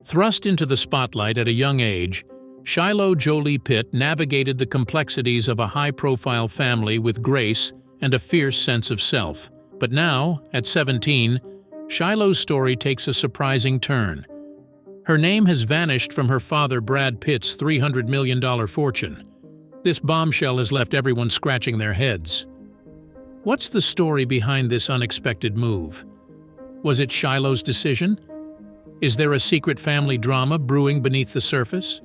Thrust into the spotlight at a young age, Shiloh Jolie Pitt navigated the complexities of a high-profile family with grace and a fierce sense of self. But now, at 17, Shiloh's story takes a surprising turn. Her name has vanished from her father Brad Pitt's $300 million fortune. This bombshell has left everyone scratching their heads. What's the story behind this unexpected move? Was it Shiloh's decision? Is there a secret family drama brewing beneath the surface?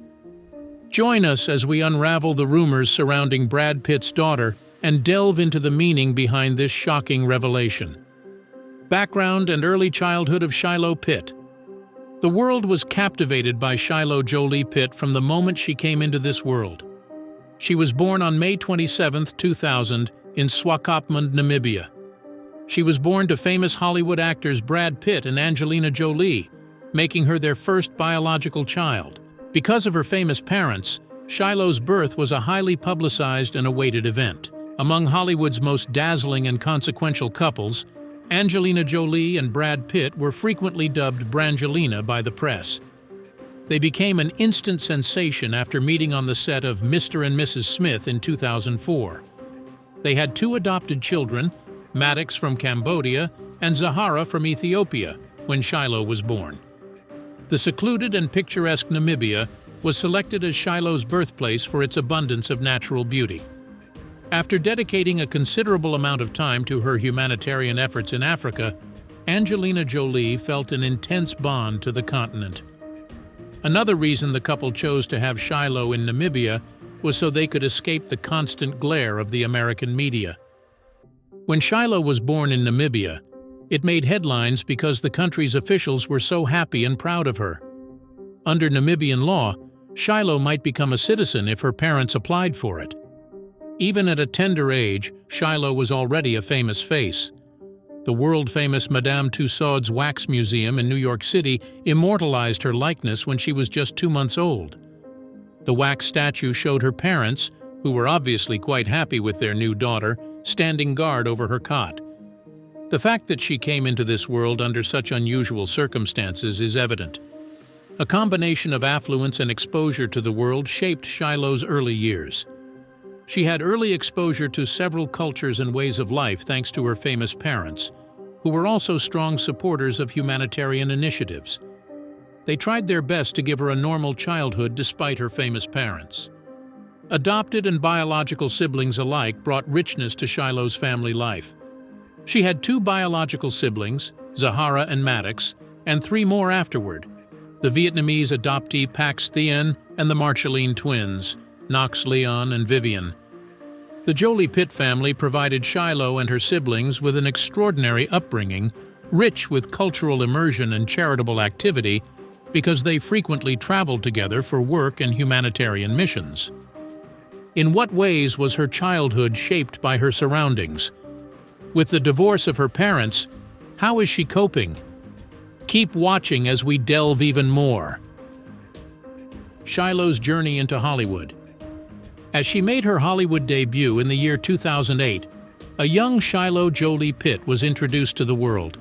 Join us as we unravel the rumors surrounding Brad Pitt's daughter and delve into the meaning behind this shocking revelation. Background and early childhood of Shiloh Pitt. The world was captivated by Shiloh Jolie Pitt from the moment she came into this world. She was born on May 27, 2000, in Swakopmund, Namibia. She was born to famous Hollywood actors Brad Pitt and Brangelina Jolie, making her their first biological child. Because of her famous parents, Shiloh's birth was a highly publicized and awaited event. Among Hollywood's most dazzling and consequential couples, Angelina Jolie and Brad Pitt were frequently dubbed Brangelina by the press. They became an instant sensation after meeting on the set of Mr. and Mrs. Smith in 2004. They had two adopted children, Maddox from Cambodia and Zahara from Ethiopia, when Shiloh was born. The secluded and picturesque Namibia was selected as Shiloh's birthplace for its abundance of natural beauty. After dedicating a considerable amount of time to her humanitarian efforts in Africa, Angelina Jolie felt an intense bond to the continent. Another reason the couple chose to have Shiloh in Namibia was so they could escape the constant glare of the American media. When Shiloh was born in Namibia, it made headlines because the country's officials were so happy and proud of her. Under Namibian law, Shiloh might become a citizen if her parents applied for it. Even at a tender age, Shiloh was already a famous face. The world-famous Madame Tussauds Wax Museum in New York City immortalized her likeness when she was just 2 months old. The wax statue showed her parents, who were obviously quite happy with their new daughter, standing guard over her cot. The fact that she came into this world under such unusual circumstances is evident. A combination of affluence and exposure to the world shaped Shiloh's early years. She had early exposure to several cultures and ways of life thanks to her famous parents, who were also strong supporters of humanitarian initiatives. They tried their best to give her a normal childhood despite her famous parents. Adopted and biological siblings alike brought richness to Shiloh's family life. She had 2 biological siblings, Zahara and Maddox, and 3 more afterward, the Vietnamese adoptee Pax Thien and the Marceline twins, Knox Leon and Vivian. The Jolie Pitt family provided Shiloh and her siblings with an extraordinary upbringing, rich with cultural immersion and charitable activity, because they frequently traveled together for work and humanitarian missions. In what ways was her childhood shaped by her surroundings? With the divorce of her parents, how is she coping? Keep watching as we delve even more. Shiloh's journey into Hollywood. As she made her Hollywood debut in the year 2008, a young Shiloh Jolie Pitt was introduced to the world.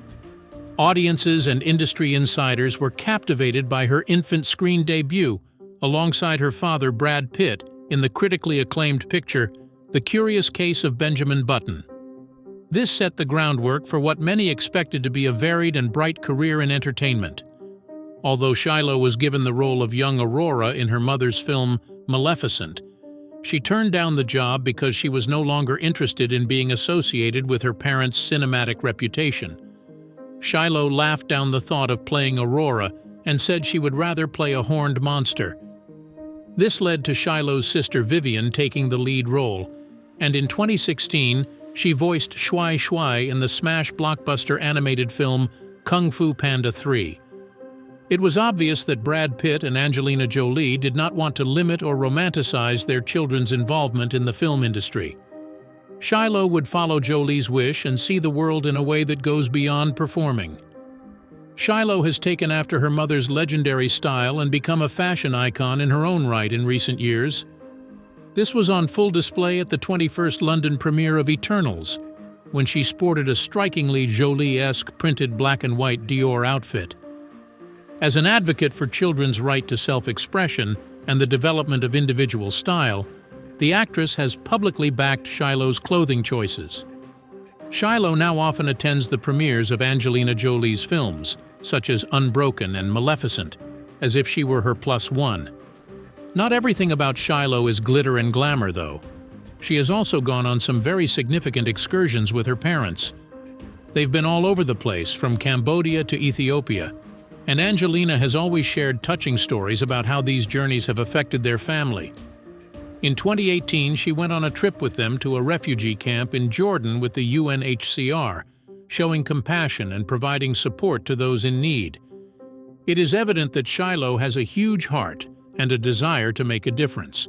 Audiences and industry insiders were captivated by her infant screen debut, alongside her father Brad Pitt, in the critically acclaimed picture, The Curious Case of Benjamin Button. This set the groundwork for what many expected to be a varied and bright career in entertainment. Although Shiloh was given the role of young Aurora in her mother's film Maleficent, she turned down the job because she was no longer interested in being associated with her parents' cinematic reputation. Shiloh laughed down the thought of playing Aurora and said she would rather play a horned monster. This led to Shiloh's sister Vivian taking the lead role, and in 2016, she voiced Shuai Shuai in the smash blockbuster animated film Kung Fu Panda 3. It was obvious that Brad Pitt and Angelina Jolie did not want to limit or romanticize their children's involvement in the film industry. Shiloh would follow Jolie's wish and see the world in a way that goes beyond performing. Shiloh has taken after her mother's legendary style and become a fashion icon in her own right in recent years. This was on full display at the 21st London premiere of Eternals, when she sported a strikingly Jolie-esque printed black and white Dior outfit. As an advocate for children's right to self-expression and the development of individual style, the actress has publicly backed Shiloh's clothing choices. Shiloh now often attends the premieres of Angelina Jolie's films, such as Unbroken and Maleficent, as if she were her plus one. Not everything about Shiloh is glitter and glamour, though. She has also gone on some very significant excursions with her parents. They've been all over the place, from Cambodia to Ethiopia, and Angelina has always shared touching stories about how these journeys have affected their family. In 2018, she went on a trip with them to a refugee camp in Jordan with the UNHCR, showing compassion and providing support to those in need. It is evident that Shiloh has a huge heart and a desire to make a difference.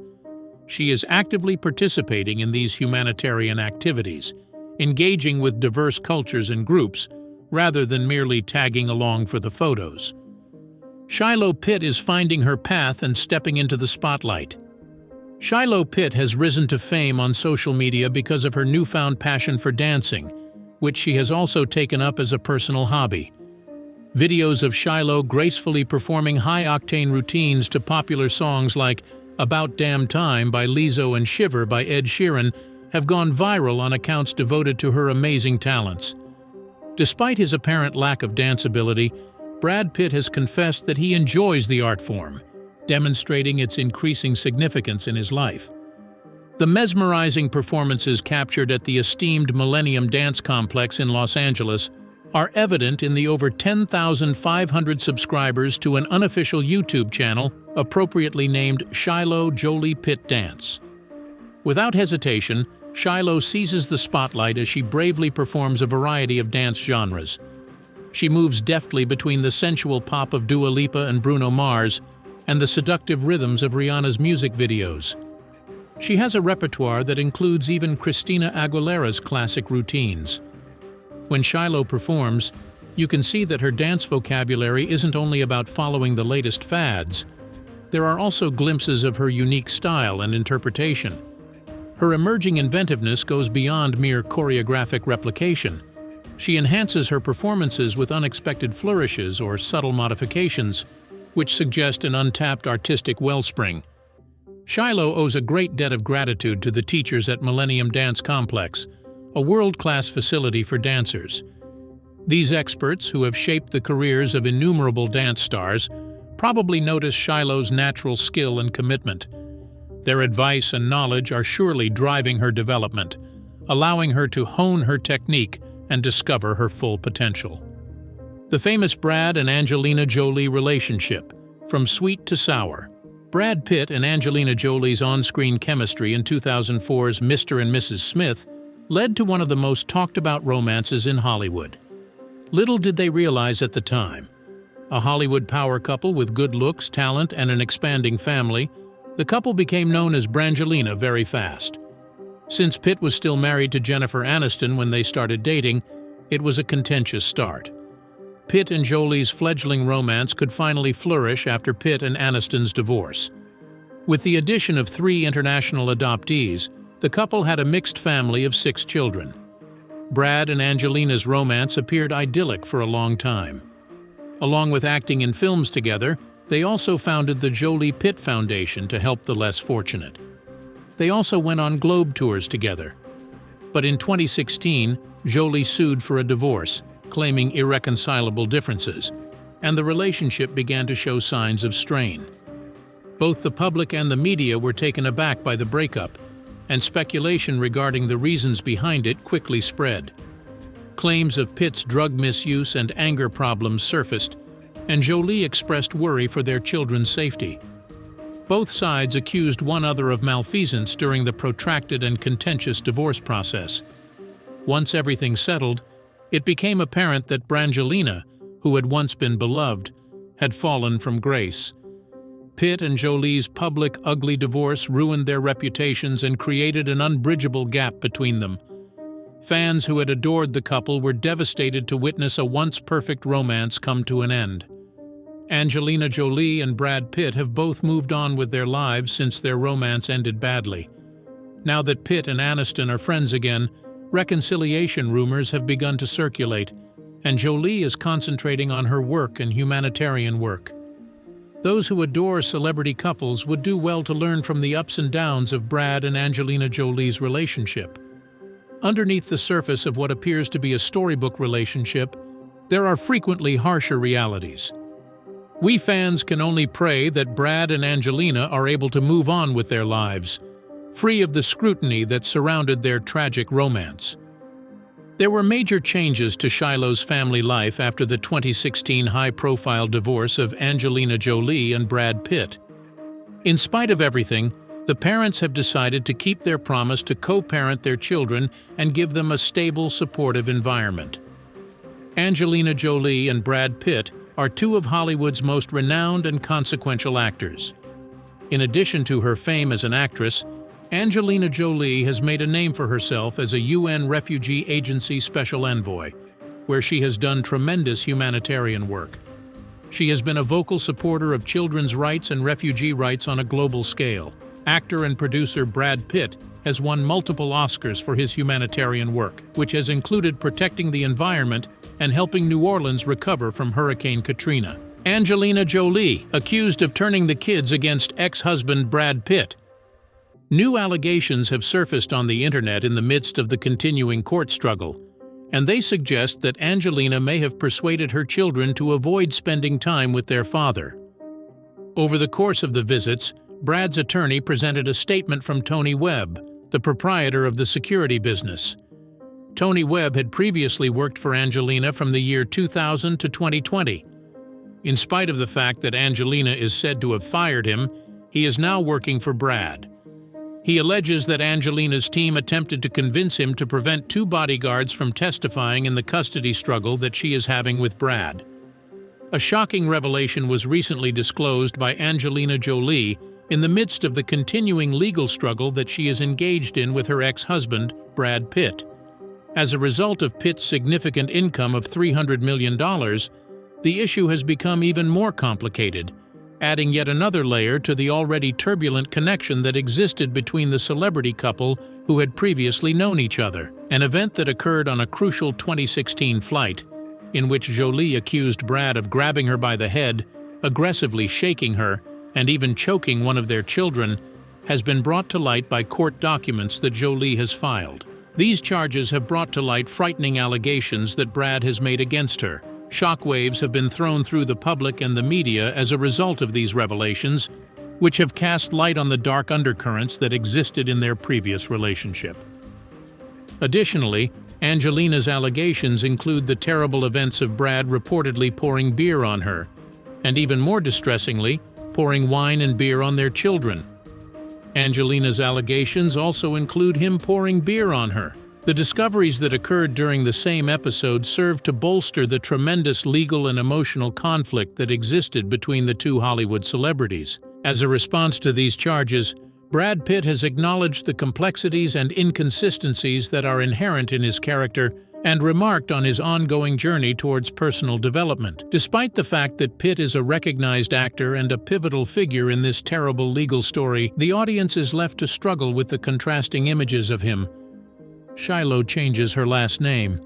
She is actively participating in these humanitarian activities, engaging with diverse cultures and groups, rather than merely tagging along for the photos. Shiloh Pitt is finding her path and stepping into the spotlight. Shiloh Pitt has risen to fame on social media because of her newfound passion for dancing, which she has also taken up as a personal hobby. Videos of Shiloh gracefully performing high-octane routines to popular songs like About Damn Time by Lizzo and Shiver by Ed Sheeran have gone viral on accounts devoted to her amazing talents. Despite his apparent lack of dance ability, Brad Pitt has confessed that he enjoys the art form, demonstrating its increasing significance in his life. The mesmerizing performances captured at the esteemed Millennium Dance Complex in Los Angeles are evident in the over 10,500 subscribers to an unofficial YouTube channel appropriately named Shiloh Jolie Pitt Dance. Without hesitation, Shiloh seizes the spotlight as she bravely performs a variety of dance genres. She moves deftly between the sensual pop of Dua Lipa and Bruno Mars and the seductive rhythms of Rihanna's music videos. She has a repertoire that includes even Christina Aguilera's classic routines. When Shiloh performs, you can see that her dance vocabulary isn't only about following the latest fads. There are also glimpses of her unique style and interpretation. Her emerging inventiveness goes beyond mere choreographic replication. She enhances her performances with unexpected flourishes or subtle modifications, which suggest an untapped artistic wellspring. Shiloh owes a great debt of gratitude to the teachers at Millennium Dance Complex, a world-class facility for dancers. These experts, who have shaped the careers of innumerable dance stars, probably notice Shiloh's natural skill and commitment. Their advice and knowledge are surely driving her development, allowing her to hone her technique and discover her full potential. The famous Brad and Angelina Jolie relationship, from sweet to sour. Brad Pitt and Angelina Jolie's on-screen chemistry in 2004's Mr. and Mrs. Smith led to one of the most talked-about romances in Hollywood. Little did they realize at the time. A Hollywood power couple with good looks, talent, and an expanding family, the couple became known as Brangelina very fast. Since Pitt was still married to Jennifer Aniston when they started dating, it was a contentious start. Pitt and Jolie's fledgling romance could finally flourish after Pitt and Aniston's divorce. With the addition of 3 international adoptees, the couple had a mixed family of 6 children. Brad and Angelina's romance appeared idyllic for a long time. Along with acting in films together, they also founded the Jolie Pitt Foundation to help the less fortunate. They also went on globe tours together. But in 2016, Jolie sued for a divorce, claiming irreconcilable differences, and the relationship began to show signs of strain. Both the public and the media were taken aback by the breakup, and speculation regarding the reasons behind it quickly spread. Claims of Pitt's drug misuse and anger problems surfaced, and Jolie expressed worry for their children's safety. Both sides accused one another of malfeasance during the protracted and contentious divorce process. Once everything settled, it became apparent that Brangelina, who had once been beloved, had fallen from grace. Pitt and Jolie's public, ugly divorce ruined their reputations and created an unbridgeable gap between them. Fans who had adored the couple were devastated to witness a once-perfect romance come to an end. Angelina Jolie and Brad Pitt have both moved on with their lives since their romance ended badly. Now that Pitt and Aniston are friends again, reconciliation rumors have begun to circulate, and Jolie is concentrating on her work and humanitarian work. Those who adore celebrity couples would do well to learn from the ups and downs of Brad and Angelina Jolie's relationship. Underneath the surface of what appears to be a storybook relationship, there are frequently harsher realities. We fans can only pray that Brad and Angelina are able to move on with their lives, free of the scrutiny that surrounded their tragic romance. There were major changes to Shiloh's family life after the 2016 high-profile divorce of Angelina Jolie and Brad Pitt. In spite of everything, the parents have decided to keep their promise to co-parent their children and give them a stable, supportive environment. Angelina Jolie and Brad Pitt are two of Hollywood's most renowned and consequential actors. In addition to her fame as an actress, Angelina Jolie has made a name for herself as a UN Refugee Agency Special Envoy, where she has done tremendous humanitarian work. She has been a vocal supporter of children's rights and refugee rights on a global scale. Actor and producer Brad Pitt has won multiple Oscars for his humanitarian work, which has included protecting the environment and helping New Orleans recover from Hurricane Katrina. Angelina Jolie, accused of turning the kids against ex-husband Brad Pitt. New allegations have surfaced on the internet in the midst of the continuing court struggle, and they suggest that Angelina may have persuaded her children to avoid spending time with their father. Over the course of the visits, Brad's attorney presented a statement from Tony Webb, the proprietor of the security business. Tony Webb had previously worked for Angelina from the year 2000 to 2020. In spite of the fact that Angelina is said to have fired him, he is now working for Brad. He alleges that Angelina's team attempted to convince him to prevent two bodyguards from testifying in the custody struggle that she is having with Brad. A shocking revelation was recently disclosed by Angelina Jolie in the midst of the continuing legal struggle that she is engaged in with her ex-husband, Brad Pitt. As a result of Pitt's significant income of $300 million, the issue has become even more complicated, adding yet another layer to the already turbulent connection that existed between the celebrity couple who had previously known each other. An event that occurred on a crucial 2016 flight, in which Jolie accused Brad of grabbing her by the head, aggressively shaking her, and even choking one of their children, has been brought to light by court documents that Jolie has filed. These charges have brought to light frightening allegations that Brad has made against her. Shockwaves have been thrown through the public and the media as a result of these revelations, which have cast light on the dark undercurrents that existed in their previous relationship. Additionally, Angelina's allegations include the terrible events of Brad reportedly pouring beer on her, and even more distressingly, pouring wine and beer on their children. Angelina's allegations also include him pouring beer on her. The discoveries that occurred during the same episode served to bolster the tremendous legal and emotional conflict that existed between the two Hollywood celebrities. As a response to these charges, Brad Pitt has acknowledged the complexities and inconsistencies that are inherent in his character and remarked on his ongoing journey towards personal development. Despite the fact that Pitt is a recognized actor and a pivotal figure in this terrible legal story, the audience is left to struggle with the contrasting images of him. Shiloh changes her last name.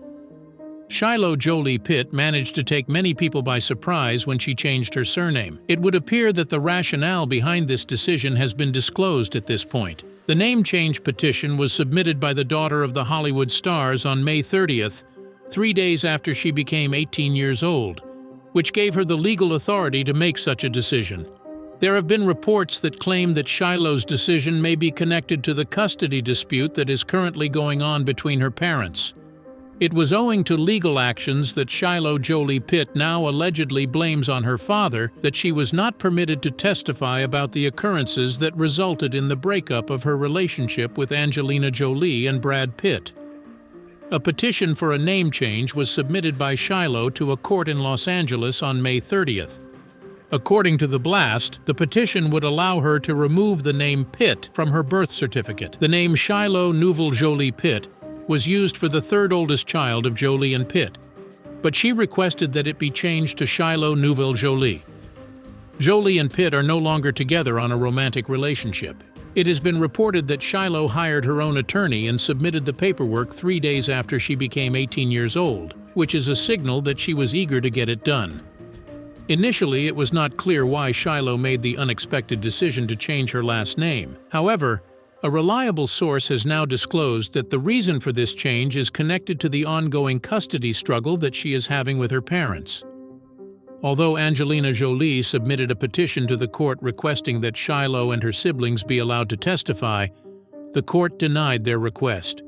Shiloh Jolie Pitt managed to take many people by surprise when she changed her surname. It would appear that the rationale behind this decision has been disclosed at this point. The name change petition was submitted by the daughter of the Hollywood stars on May 30th, 3 days after she became 18 years old, which gave her the legal authority to make such a decision. There have been reports that claim that Shiloh's decision may be connected to the custody dispute that is currently going on between her parents. It was owing to legal actions that Shiloh Jolie Pitt now allegedly blames on her father that she was not permitted to testify about the occurrences that resulted in the breakup of her relationship with Angelina Jolie and Brad Pitt. A petition for a name change was submitted by Shiloh to a court in Los Angeles on May 30th. According to the blast, the petition would allow her to remove the name Pitt from her birth certificate. The name Shiloh Nouvelle Jolie Pitt was used for the third oldest child of Jolie and Pitt, but she requested that it be changed to Shiloh Nouvelle Jolie. Jolie and Pitt are no longer together on a romantic relationship. It has been reported that Shiloh hired her own attorney and submitted the paperwork 3 days after she became 18 years old. which is a signal that she was eager to get it done. Initially, it was not clear why Shiloh made the unexpected decision to change her last name. However, a reliable source has now disclosed that the reason for this change is connected to the ongoing custody struggle that she is having with her parents. Although Angelina Jolie submitted a petition to the court requesting that Shiloh and her siblings be allowed to testify, the court denied their request.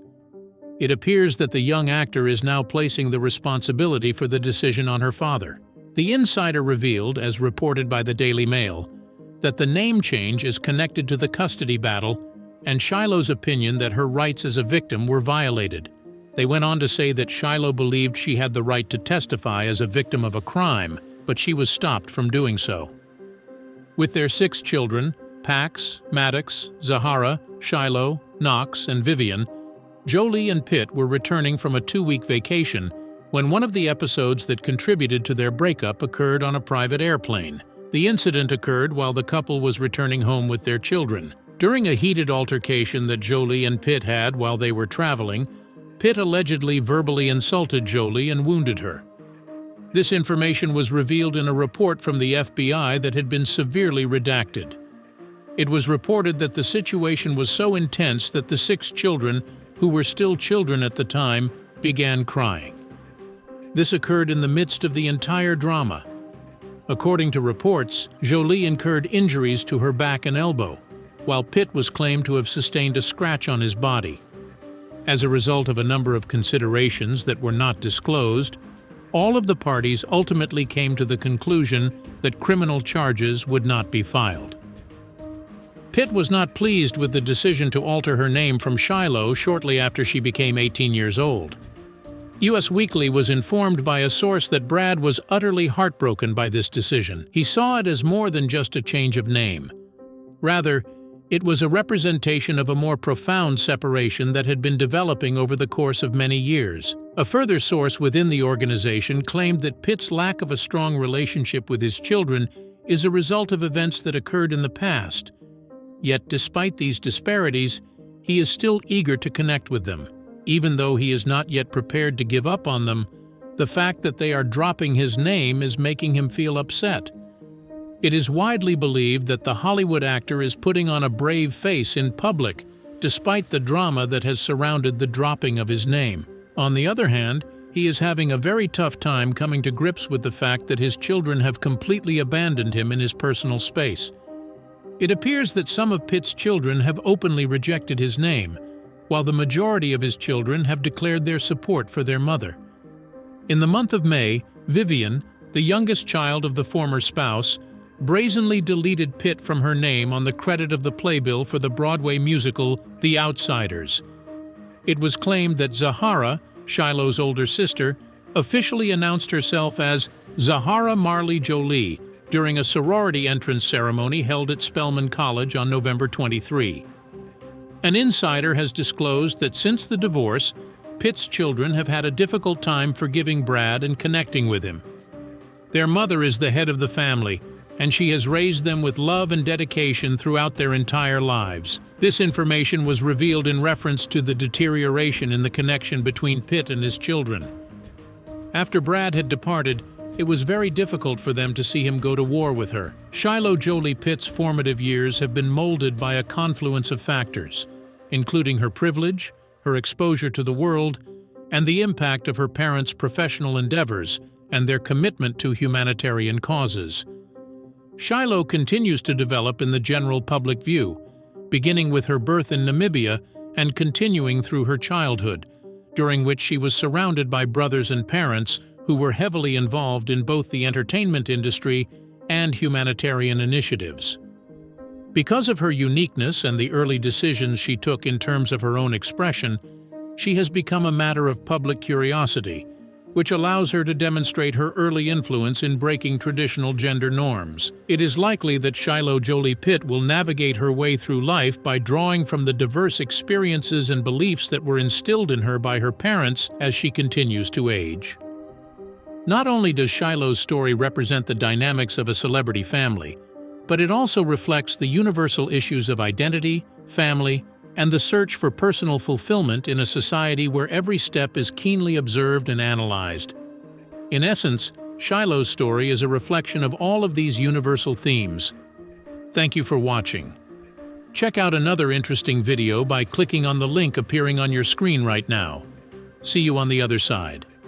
It appears that the young actor is now placing the responsibility for the decision on her father. The insider revealed, as reported by the Daily Mail, that the name change is connected to the custody battle and Shiloh's opinion that her rights as a victim were violated. They went on to say that Shiloh believed she had the right to testify as a victim of a crime, but she was stopped from doing so. With their 6 children, Pax, Maddox, Zahara, Shiloh, Knox, and Vivian, Jolie and Pitt were returning from a 2-week vacation when one of the episodes that contributed to their breakup occurred on a private airplane. The incident occurred while the couple was returning home with their children. During a heated altercation that Jolie and Pitt had while they were traveling, Pitt allegedly verbally insulted Jolie and wounded her. This information was revealed in a report from the FBI that had been severely redacted. It was reported that the situation was so intense that the 6 children, who were still children at the time, began crying. This occurred in the midst of the entire drama. According to reports, Jolie incurred injuries to her back and elbow, while Pitt was claimed to have sustained a scratch on his body. As a result of a number of considerations that were not disclosed, all of the parties ultimately came to the conclusion that criminal charges would not be filed. Pitt was not pleased with the decision to alter her name from Shiloh shortly after she became 18 years old. US Weekly was informed by a source that Brad was utterly heartbroken by this decision. He saw it as more than just a change of name. Rather, it was a representation of a more profound separation that had been developing over the course of many years. A further source within the organization claimed that Pitt's lack of a strong relationship with his children is a result of events that occurred in the past. Yet, despite these disparities, he is still eager to connect with them. Even though he is not yet prepared to give up on them, the fact that they are dropping his name is making him feel upset. It is widely believed that the Hollywood actor is putting on a brave face in public, despite the drama that has surrounded the dropping of his name. On the other hand, he is having a very tough time coming to grips with the fact that his children have completely abandoned him in his personal space. It appears that some of Pitt's children have openly rejected his name, while the majority of his children have declared their support for their mother. In the month of May, Vivian, the youngest child of the former spouse, brazenly deleted Pitt from her name on the credit of the playbill for the Broadway musical The Outsiders. It was claimed that Zahara, Shiloh's older sister, officially announced herself as Zahara Marley Jolie during a sorority entrance ceremony held at Spelman College on November 23. An insider has disclosed that since the divorce, Pitt's children have had a difficult time forgiving Brad and connecting with him. Their mother is the head of the family, and she has raised them with love and dedication throughout their entire lives. This information was revealed in reference to the deterioration in the connection between Pitt and his children. After Brad had departed, it was very difficult for them to see him go to war with her. Shiloh Jolie Pitt's formative years have been molded by a confluence of factors, including her privilege, her exposure to the world, and the impact of her parents' professional endeavors and their commitment to humanitarian causes. Shiloh continues to develop in the general public view, beginning with her birth in Namibia and continuing through her childhood, during which she was surrounded by brothers and parents who were heavily involved in both the entertainment industry and humanitarian initiatives. Because of her uniqueness and the early decisions she took in terms of her own expression, she has become a matter of public curiosity, which allows her to demonstrate her early influence in breaking traditional gender norms. It is likely that Shiloh Jolie Pitt will navigate her way through life by drawing from the diverse experiences and beliefs that were instilled in her by her parents as she continues to age. Not only does Shiloh's story represent the dynamics of a celebrity family, but it also reflects the universal issues of identity, family, and the search for personal fulfillment in a society where every step is keenly observed and analyzed. In essence, Shiloh's story is a reflection of all of these universal themes. Thank you for watching. Check out another interesting video by clicking on the link appearing on your screen right now. See you on the other side.